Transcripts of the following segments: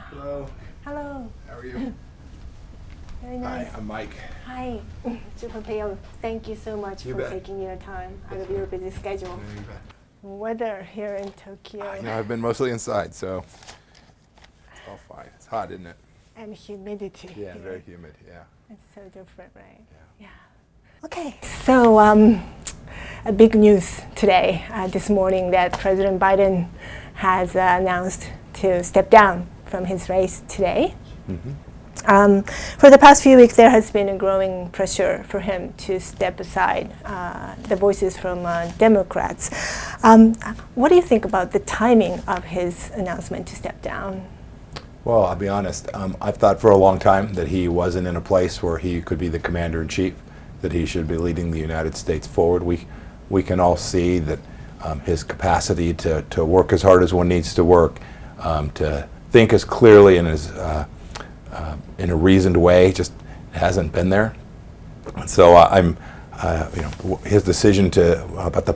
Hello. Hello. How are you? Very nice. Hi, I'm Mike. Hi, Mr. Pompeo. Thank you so much You for bet. taking your time out of your busy schedule. No, you bet. Weather here in Tokyo I've been mostly inside, so it's all fine. It's hot, isn't it? and humidity. Yeah, here. very humid. Yeah. It's so different, right? Yeah. Okay, so a big news today, this morning, that President Biden has announced to step down from his race today. Mm-hmm. For the past few weeks, there has been a growing pressure for him to step aside the voices from Democrats. What do you think about the timing of his announcement to step down? Well, I'll be honest. I've thought for a long time that he wasn't in a place where he could be the commander-in-chief, that he should be leading the United States forward. We can all see that his capacity to work as hard as one needs to work, to think as clearly and as in a reasoned way, just hasn't been there. And so his decision about his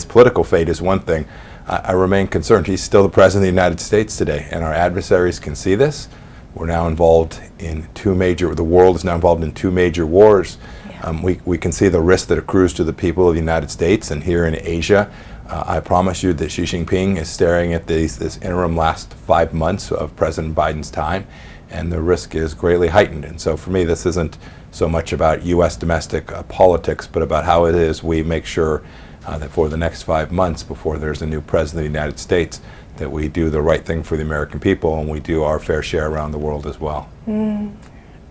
political fate is one thing. I remain concerned. He's still the president of the United States today, and our adversaries can see this. We're now involved in the world is now involved in two major wars. Yeah. We can see the risk that accrues to the people of the United States, and here in Asia, I promise you that Xi Jinping is staring at this interim last 5 months of President Biden's time, and the risk is greatly heightened. And so for me, this isn't so much about U.S. domestic politics, but about how it is we make sure that for the next 5 months before there's a new president of the United States, that we do the right thing for the American people and we do our fair share around the world as well. And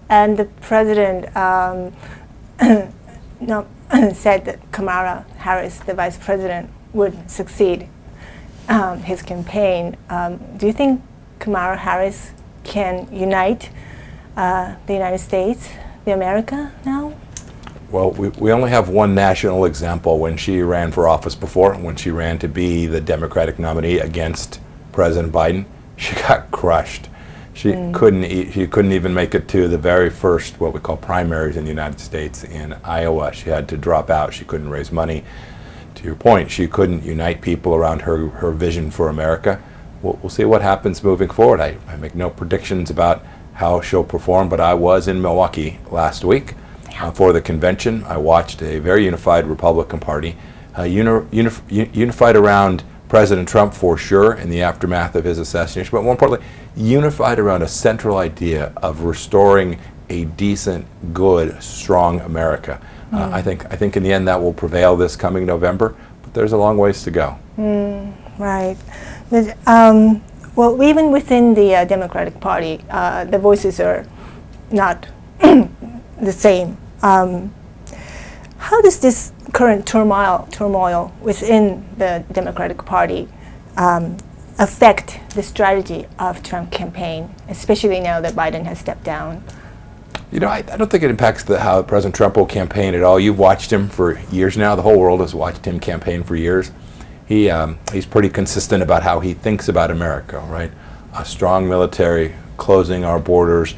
the president said that Kamala Harris, the vice president, would succeed his campaign. Do you think Kamala Harris can unite the United States, America now? Well, we only have one national example when she ran for office before, when she ran to be the Democratic nominee against President Biden. She got crushed. She couldn't even make it to the very first, what we call primaries in the United States in Iowa. She had to drop out. She couldn't raise money. To your point, she couldn't unite people around her vision for America. We'll see what happens moving forward. I make no predictions about how she'll perform, but I was in Milwaukee last week for the convention. I watched a very unified Republican Party, unified around President Trump for sure in the aftermath of his assassination, but more importantly, unified around a central idea of restoring a decent, good, strong America. I think in the end that will prevail this coming November, but there's a long ways to go. Right. But, well, even within the Democratic Party, the voices are not the same. How does this current turmoil within the Democratic Party affect the strategy of Trump campaign, especially now that Biden has stepped down? You know, I don't think it impacts how President Trump will campaign at all. You've watched him for years now. The whole world has watched him campaign for years. He's pretty consistent about how he thinks about America, right? A strong military, closing our borders,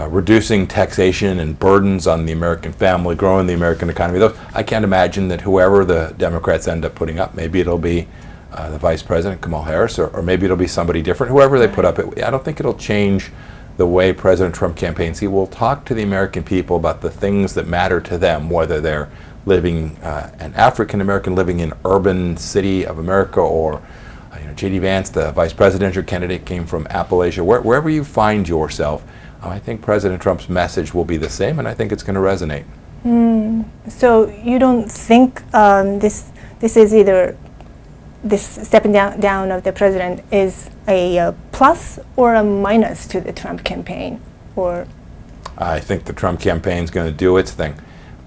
reducing taxation and burdens on the American family, growing the American economy. I can't imagine that whoever the Democrats end up putting up, maybe it'll be the Vice President, Kamala Harris, or maybe it'll be somebody different. Whoever they put up, I don't think it'll change the way President Trump campaigns. He will talk to the American people about the things that matter to them, whether they're living, an African American living in urban city of America, or J.D. Vance, the vice presidential candidate, came from Appalachia. Wherever you find yourself, I think President Trump's message will be the same, and I think it's going to resonate. So you don't think this is either this stepping down of the president is a plus or a minus to the Trump campaign, or? I think the Trump campaign is going to do its thing.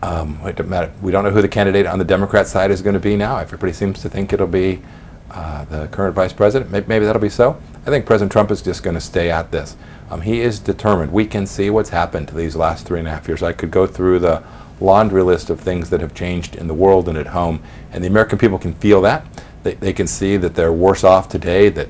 It doesn't matter. We don't know who the candidate on the Democrat side is going to be now. Everybody seems to think it'll be the current vice president. Maybe that'll be so. I think President Trump is just going to stay at this. He is determined. We can see what's happened to these last 3.5 years. I could go through the laundry list of things that have changed in the world and at home, and the American people can feel that. They can see that they're worse off today, that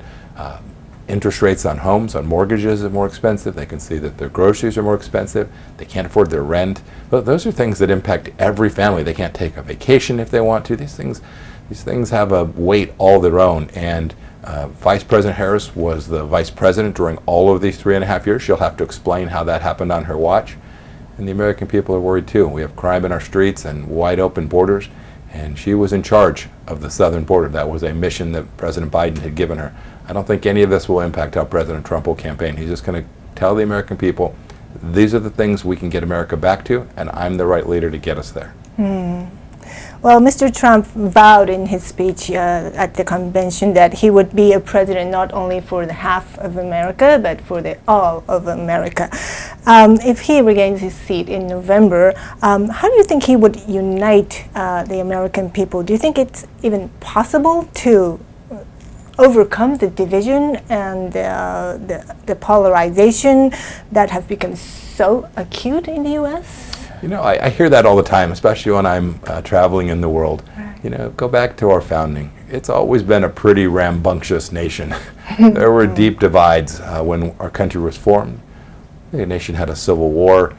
interest rates on homes, on mortgages are more expensive. They can see that their groceries are more expensive. They can't afford their rent. But those are things that impact every family. They can't take a vacation if they want to. These things have a weight all their own, and Vice President Harris was the vice president during all of these 3.5 years. She'll have to explain how that happened on her watch. And the American people are worried too. We have crime in our streets and wide open borders. And she was in charge of the southern border. That was a mission that President Biden had given her. I don't think any of this will impact how President Trump will campaign. He's just going to tell the American people, these are the things we can get America back to, and I'm the right leader to get us there. Well, Mr. Trump vowed in his speech at the convention that he would be a president not only for the half of America, but for the all of America. If he regains his seat in November, how do you think he would unite the American people? Do you think it's even possible to overcome the division and the polarization that have become so acute in the U.S.? You know, I hear that all the time, especially when I'm traveling in the world. Right. You know, go back to our founding. It's always been a pretty rambunctious nation. There were deep divides when our country was formed. The nation had a civil war.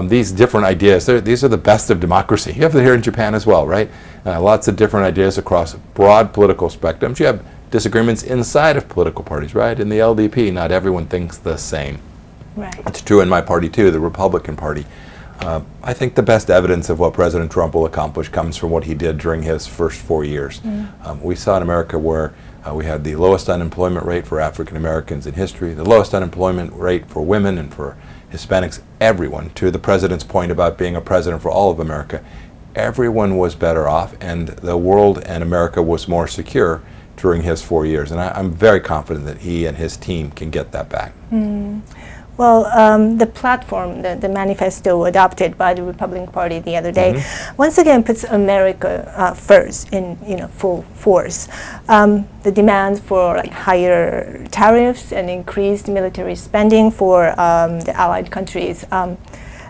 These different ideas, these are the best of democracy. You have it here in Japan as well, right? Lots of different ideas across broad political spectrums. You have disagreements inside of political parties, right? In the LDP, not everyone thinks the same. Right. It's true in my party too, the Republican Party. I think the best evidence of what President Trump will accomplish comes from what he did during his first 4 years. We saw in America where we had the lowest unemployment rate for African Americans in history, the lowest unemployment rate for women and for Hispanics, everyone, to the president's point about being a president for all of America. Everyone was better off, and the world and America was more secure during his 4 years. And I'm very confident that he and his team can get that back. Well, the platform, the manifesto adopted by the Republican Party the other day, once again puts America first in full force. The demands for higher tariffs and increased military spending for the allied countries,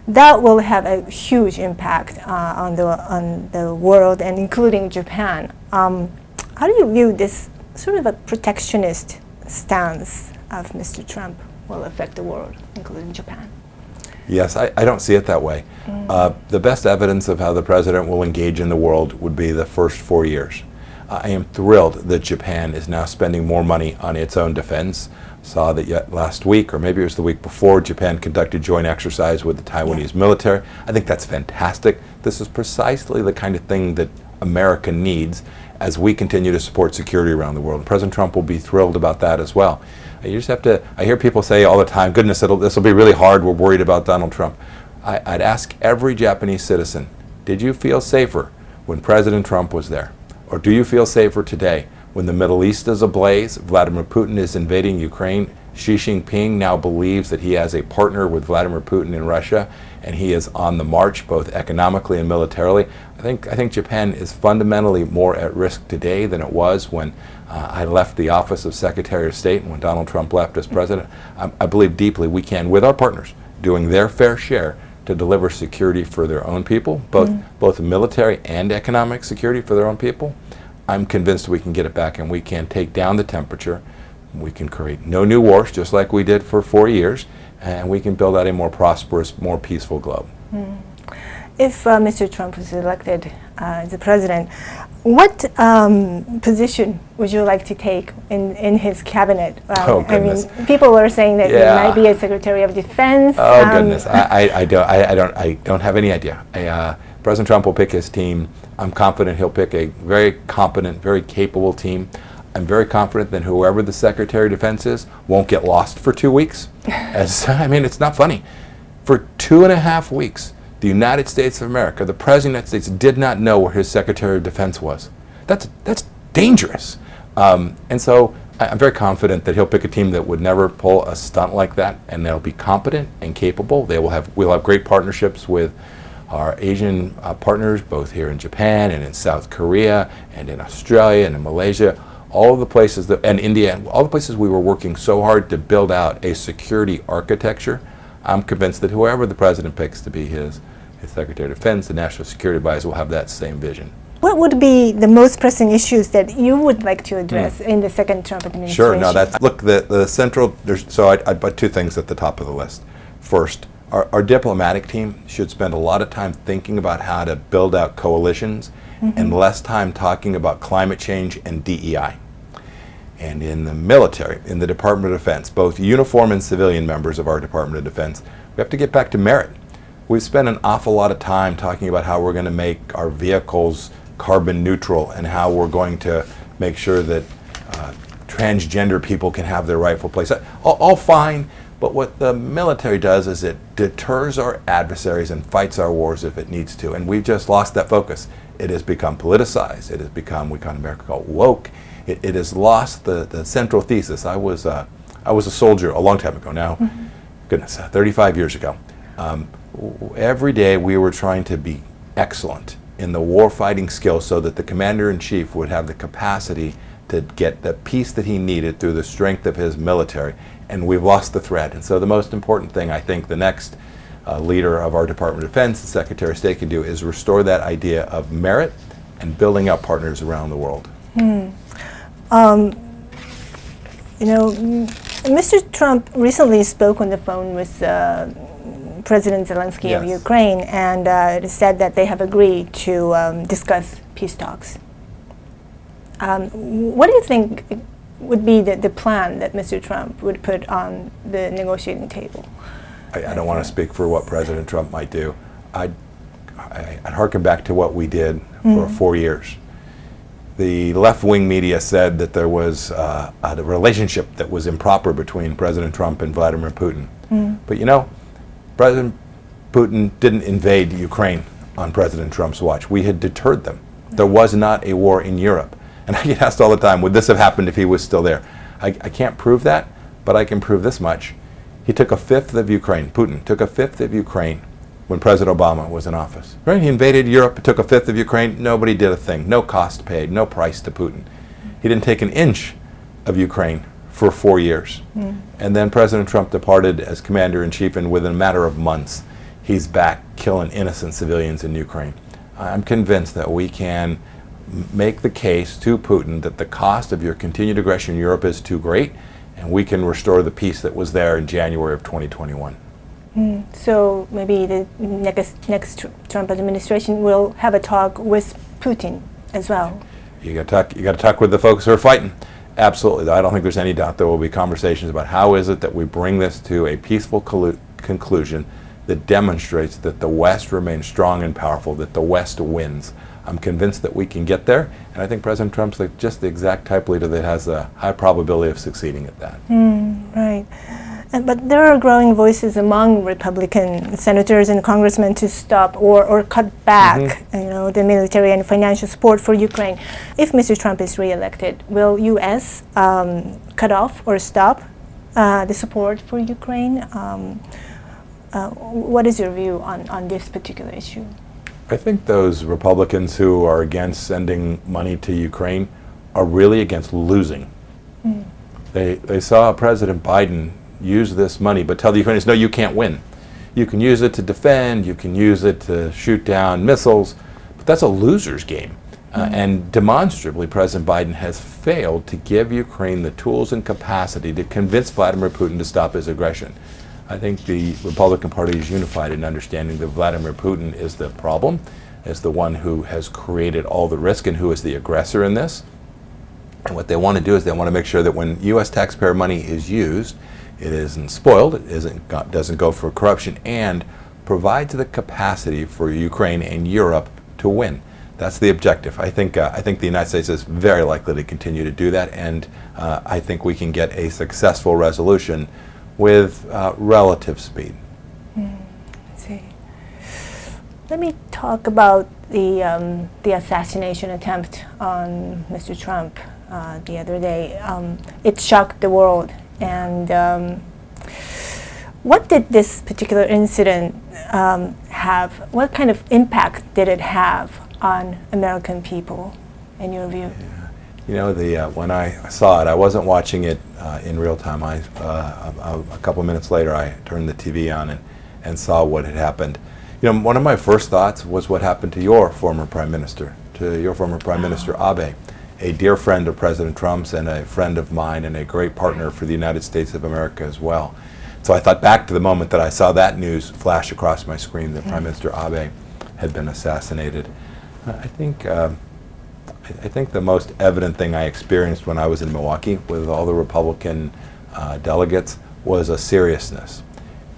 that will have a huge impact on the world, and including Japan. How do you view this sort of a protectionist stance of Mr. Trump will affect the world, including Japan? Yes, I don't see it that way. The best evidence of how the president will engage in the world would be the first 4 years. I am thrilled that Japan is now spending more money on its own defense. Saw that yet last week, or maybe it was the week before, Japan conducted joint exercise with the Taiwanese military. I think that's fantastic. This is precisely the kind of thing that America needs as we continue to support security around the world. And President Trump will be thrilled about that as well. You just have to, I hear people say all the time, goodness, this will be really hard, we're worried about Donald Trump. I'd ask every Japanese citizen, did you feel safer when President Trump was there? Or do you feel safer today when the Middle East is ablaze, Vladimir Putin is invading Ukraine, Xi Jinping now believes that he has a partner with Vladimir Putin in Russia, and he is on the march both economically and militarily? I think Japan is fundamentally more at risk today than it was when I left the office of Secretary of State and when Donald Trump left as president. I believe deeply we can, with our partners, doing their fair share to deliver security for their own people, both military and economic security for their own people. I'm convinced we can get it back, and we can take down the temperature. We can create no new wars, just like we did for 4 years, and we can build out a more prosperous, more peaceful globe. If Mr. Trump is elected as the president, what position would you like to take in his cabinet? Oh, goodness. I mean, people are saying that he might be a Secretary of Defense. Oh, goodness. I don't have any idea. President Trump will pick his team. I'm confident he'll pick a very competent, very capable team. I'm very confident that whoever the Secretary of Defense is won't get lost for 2 weeks. I mean, it's not funny. For 2.5 weeks, the United States of America, the President of the United States, did not know where his Secretary of Defense was. That's dangerous. And so I'm very confident that he'll pick a team that would never pull a stunt like that, and they'll be competent and capable. We'll have great partnerships with our Asian partners, both here in Japan and in South Korea and in Australia and in Malaysia, all of the places and India, and all the places we were working so hard to build out a security architecture. I'm convinced that whoever the president picks to be his Secretary of Defense, the National Security Advisor, will have that same vision. What would be the most pressing issues that you would like to address in the second Trump administration? Sure. No, look, the central. I'd put two things at the top of the list. First, our diplomatic team should spend a lot of time thinking about how to build out coalitions and less time talking about climate change and DEI. and in the military, in the Department of Defense, both uniform and civilian members of our Department of Defense, we have to get back to merit. We've spent an awful lot of time talking about how we're going to make our vehicles carbon neutral and how we're going to make sure that transgender people can have their rightful place. All fine, but what the military does is it deters our adversaries and fights our wars if it needs to. And we've just lost that focus. It has become politicized. It has become, we call in America, called woke. It has lost the central thesis. I was a soldier a long time ago now, goodness, 35 years ago. Every day we were trying to be excellent in the warfighting skills so that the commander-in-chief would have the capacity to get the peace that he needed through the strength of his military. And we've lost the thread. And so the most important thing I think the next leader of our Department of Defense, the Secretary of State, can do is restore that idea of merit and building up partners around the world. Mr. Trump recently spoke on the phone with President Zelensky of Ukraine, and it said that they have agreed to discuss peace talks. What do you think would be the plan that Mr. Trump would put on the negotiating table? I don't want to speak for what President Trump might do. I'd harken back to what we did for 4 years. The left-wing media said that there was a relationship that was improper between President Trump and Vladimir Putin. But you know, President Putin didn't invade Ukraine on President Trump's watch. We had deterred them. There was not a war in Europe. And I get asked all the time, would this have happened if he was still there? I can't prove that, but I can prove this much. He took a fifth of Ukraine, Putin took a fifth of Ukraine when President Obama was in office. Right? He invaded Europe, took a fifth of Ukraine, nobody did a thing, no cost paid, no price to Putin. He didn't take an inch of Ukraine for 4 years. And then President Trump departed as commander-in-chief, and within a matter of months, he's back killing innocent civilians in Ukraine. I'm convinced that we can make the case to Putin that the cost of your continued aggression in Europe is too great, and we can restore the peace that was there in January of 2021. So maybe the next Trump administration will have a talk with Putin as well. You got to talk with the folks who are fighting. Absolutely. I don't think there's any doubt there will be conversations about how is it that we bring this to a peaceful conclusion that demonstrates that the West remains strong and powerful, that the West wins. I'm convinced that we can get there, and I think President Trump's just the exact type of leader that has a high probability of succeeding at that. Right. But there are growing voices among Republican senators and congressmen to stop or cut back the military and financial support for Ukraine. If Mr. Trump is reelected, will U.S. Cut off or stop the support for Ukraine? What is your view on this particular issue? I think those Republicans who are against sending money to Ukraine are really against losing. They saw President Biden use this money, but tell the Ukrainians, no, you can't win. You can use it to defend, you can use it to shoot down missiles, but that's a loser's game. And demonstrably, President Biden has failed to give Ukraine the tools and capacity to convince Vladimir Putin to stop his aggression. I think the Republican Party is unified in understanding that Vladimir Putin is the problem, is the one who has created all the risk and who is the aggressor in this. And what they want to do is they want to make sure that when U.S. taxpayer money is used, it isn't spoiled, it doesn't go for corruption, and provides the capacity for Ukraine and Europe to win. That's the objective. I think the United States is very likely to continue to do that, and I think we can get a successful resolution with relative speed. Let's see. Let me talk about the assassination attempt on Mr. Trump the other day. It shocked the world. And what did this particular incident have? What kind of impact did it have on American people, in your view? You know, when I saw it, I wasn't watching it in real time. A couple minutes later, I turned the TV on and saw what had happened. You know, one of my first thoughts was what happened to your former Prime Minister, Minister Abe, a dear friend of President Trump's and a friend of mine and a great partner for the United States of America as well. So I thought back to the moment that I saw that news flash across my screen that Prime Minister Abe had been assassinated. I think I think the most evident thing I experienced when I was in Milwaukee with all the Republican delegates was a seriousness,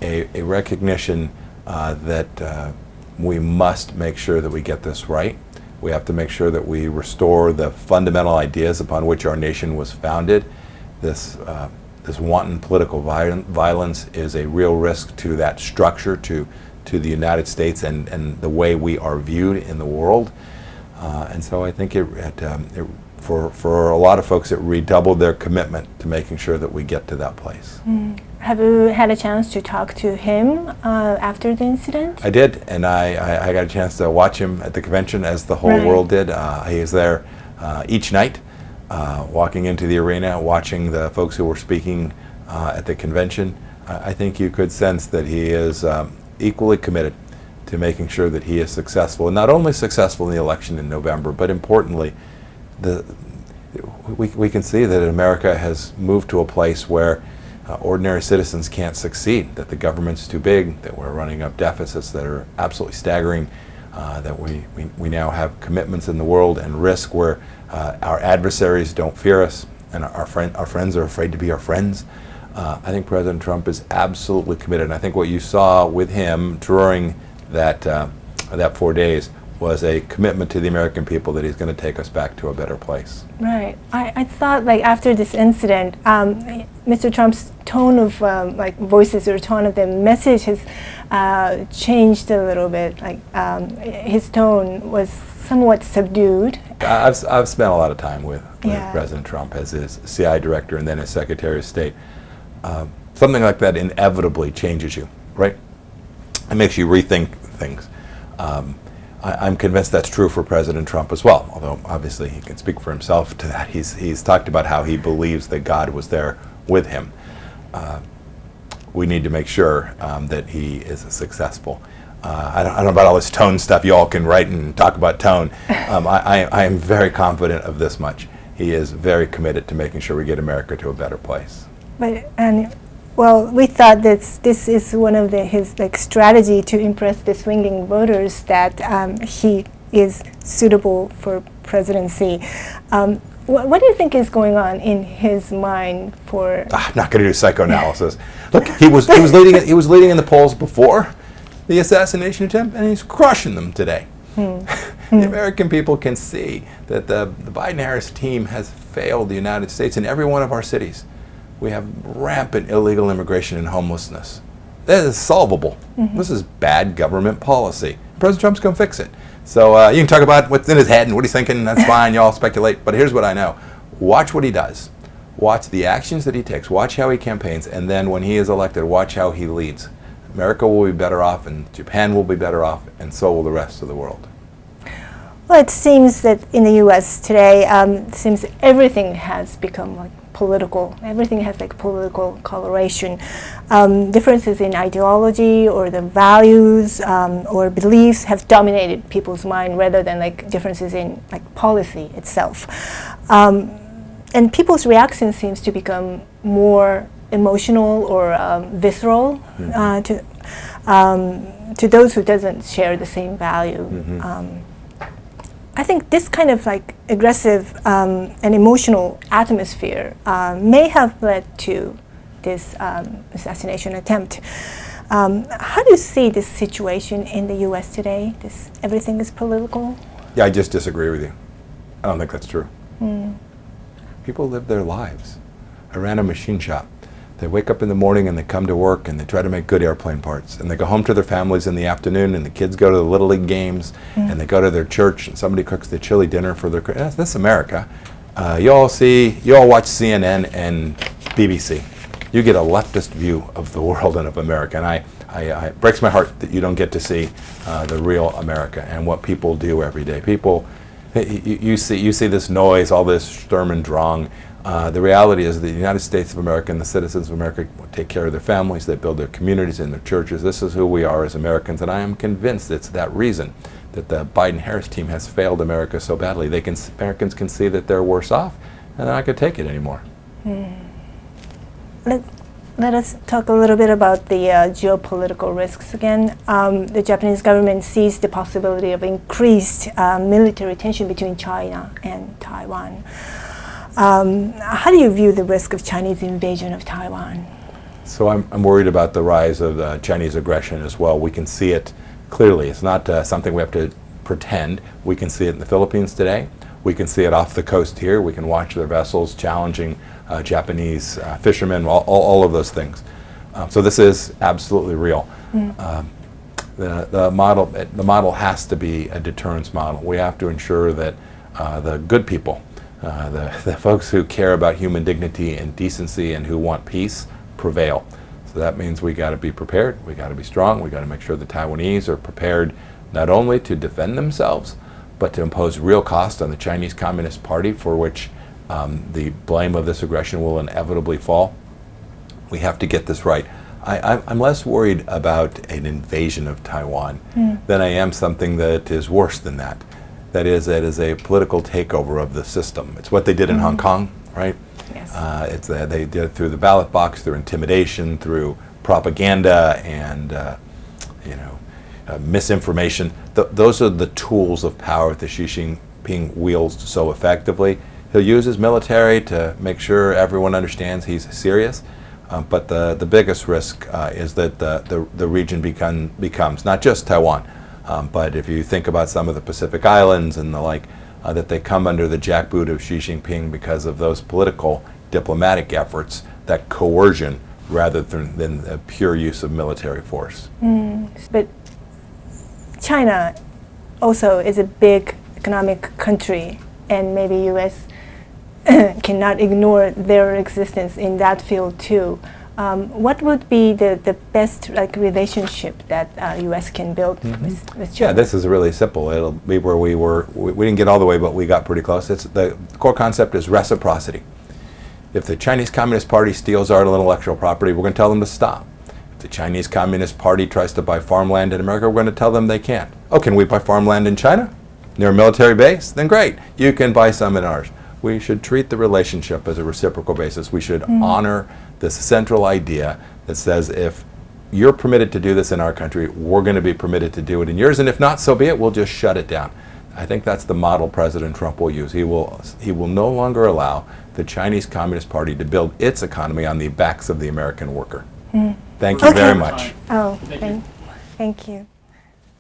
a recognition that we must make sure that we get this right. We have to make sure that we restore the fundamental ideas upon which our nation was founded. This wanton political violence is a real risk to that structure, to the United States and the way we are viewed in the world. And so I think for a lot of folks, it redoubled their commitment to making sure that we get to that place. Have you had a chance to talk to him after the incident? I did, and I got a chance to watch him at the convention, as the whole Right. world did. He was there each night, walking into the arena, watching the folks who were speaking at the convention. I think you could sense that he is equally committed to making sure that he is successful, and not only successful in the election in November, but importantly, we can see that America has moved to a place where ordinary citizens can't succeed, that the government's too big, that we're running up deficits that are absolutely staggering, that we now have commitments in the world and risk where our adversaries don't fear us and our friends are afraid to be our friends. I think President Trump is absolutely committed, and I think what you saw with him during that 4 days was a commitment to the American people that he's going to take us back to a better place. Right. I thought, like, after this incident, Mr. Trump's tone of like voices or tone of the message has changed a little bit. Like his tone was somewhat subdued. I've spent a lot of time with Yeah. President Trump as his CI director and then as Secretary of State. Something like that inevitably changes you, right? It makes you rethink things. I'm convinced that's true for President Trump as well, although obviously he can speak for himself to that. He's talked about how he believes that God was there with him. We need to make sure that he is successful. I don't know about all this tone stuff. You all can write and talk about tone. I am very confident of this much. He is very committed to making sure we get America to a better place. Well, we thought that this is one of his like strategy to impress the swinging voters that he is suitable for presidency. What do you think is going on in his mind for? I'm not going to do psychoanalysis. Look, he was leading in the polls before the assassination attempt, and he's crushing them today. The American people can see that the Biden-Harris team has failed the United States in every one of our cities. We have rampant illegal immigration and homelessness. That is solvable. This is bad government policy. President Trump's going to fix it. So you can talk about what's in his head and what he's thinking. That's fine. Y'all speculate. But here's what I know. Watch what he does. Watch the actions that he takes. Watch how he campaigns. And then when he is elected, watch how he leads. America will be better off, and Japan will be better off, and so will the rest of the world. Well, it seems that in the U.S. today, it seems everything has become like political. Everything has like political coloration. Differences in ideology or the values or beliefs have dominated people's mind rather than like differences in like policy itself. And people's reaction seems to become more emotional or visceral to those who doesn't share the same value. I think this kind of like aggressive and emotional atmosphere may have led to this assassination attempt. How do you see this situation in the U.S. today? Everything is political? Yeah, I just disagree with you. I don't think that's true. People live their lives. I ran a machine shop. They wake up in the morning and they come to work and they try to make good airplane parts. And they go home to their families in the afternoon, and the kids go to the Little League games, and they go to their church, and somebody cooks the chili dinner for their... That's America. You all watch CNN and BBC. You get a leftist view of the world and of America. And it breaks my heart that you don't get to see the real America and what people do every day. People, you see this noise, all this Sturm und Drang. The reality is the United States of America and the citizens of America take care of their families, they build their communities and their churches. This is who we are as Americans, and I am convinced it's that reason that the Biden-Harris team has failed America so badly. Americans can see that they're worse off, and they're not going to take it anymore. Let us talk a little bit about the geopolitical risks again. The Japanese government sees the possibility of increased military tension between China and Taiwan. How do you view the risk of Chinese invasion of Taiwan? So I'm worried about the rise of Chinese aggression as well. We can see it clearly. It's not something we have to pretend. We can see it in the Philippines today. We can see it off the coast here. We can watch their vessels challenging Japanese fishermen, all of those things. So this is absolutely real. The model has to be a deterrence model. We have to ensure that the good people, the folks who care about human dignity and decency and who want peace, prevail. So that means we got to be prepared. We got to be strong. We got to make sure the Taiwanese are prepared not only to defend themselves, but to impose real cost on the Chinese Communist Party, for which the blame of this aggression will inevitably fall. We have to get this right. I'm less worried about an invasion of Taiwan than I am something that is worse than that. That is a political takeover of the system. It's what they did in Hong Kong, right? Yes. They did it through the ballot box, through intimidation, through propaganda, and misinformation. Those are the tools of power that Xi Jinping wields so effectively. He'll use his military to make sure everyone understands he's serious, but the biggest risk is that the region becomes not just Taiwan, but if you think about some of the Pacific Islands and the like, that they come under the jackboot of Xi Jinping because of those political, diplomatic efforts, that coercion, rather than a pure use of military force. But China also is a big economic country, and maybe U.S. cannot ignore their existence in that field too. What would be the best relationship that U.S. can build with China? Yeah, this is really simple. It'll be where we didn't get all the way, but we got pretty close. The core concept is reciprocity. If the Chinese Communist Party steals our intellectual property, we're going to tell them to stop. If the Chinese Communist Party tries to buy farmland in America, we're going to tell them they can't. Oh, can we buy farmland in China? Near a military base? Then great. You can buy some in ours. We should treat the relationship as a reciprocal basis. We should honor this central idea that says, if you're permitted to do this in our country, we're going to be permitted to do it in yours, and if not, so be it. We'll just shut it down. I think that's the model President Trump will use. He will no longer allow the Chinese Communist Party to build its economy on the backs of the American worker. Thank you very much. Oh, thank you.